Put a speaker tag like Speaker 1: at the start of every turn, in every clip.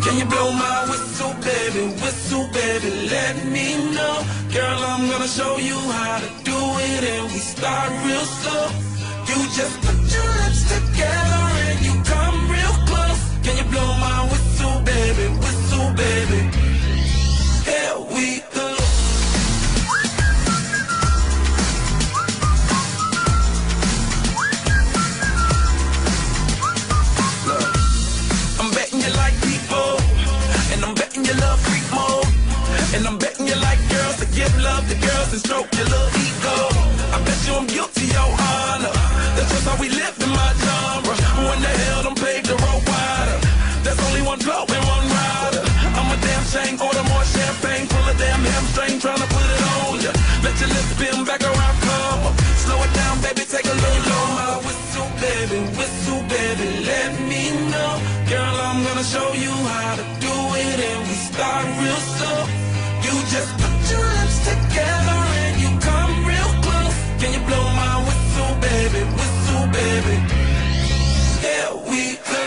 Speaker 1: Can you blow my whistle, baby, let me know. Girl, I'm gonna show you how to do it, and we start real slow. You just put your lips together and you come real close. Can you blow my whistle, baby, here we go. Look, I'm betting you like people, and I'm betting you love freak mode, and I'm betting you like girls to give love to girls and stroke your little ego. I bet you I'm guilty, your honor. That's just how we live in my genre. When the hell done paved the road wider? There's only one blow and one rider. I'm a damn shame, order more champagne, pull a damn hamstring, tryna put it on ya. Let your lips spin back around, come up. Slow it down, baby, take a little low. My whistle, baby, let me know. Girl, I'm gonna show you how to do it, and we start real slow. You just put your lips together and you come real close. Can you blow my whistle, baby, here we go.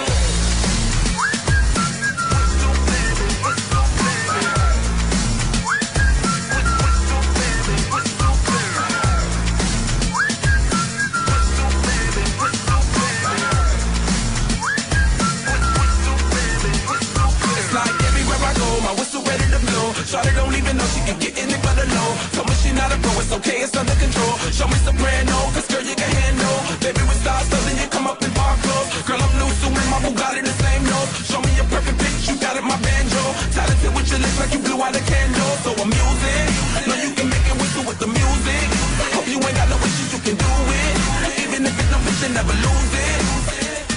Speaker 1: Shawty don't even know she can get in it but alone. Told me she not a pro, it's okay, it's under control. Show me soprano, cause girl you can handle. Baby with stars, so then you come up in bar clothes. Girl I'm new, so with my Bugatti the same nose. Show me your perfect pitch, you got it, my banjo. Talented with your lips like you blew out a candle. So I'm using, know you can make it whistle with the music. Hope you ain't got no issues, you can do it. Even if it's no bitch, you never lose it.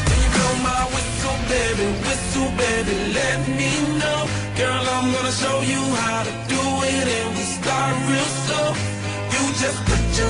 Speaker 1: When you blow my whistle, baby, let me know. Girl, I'm gonna show you how to do it, and we start real slow. You just put your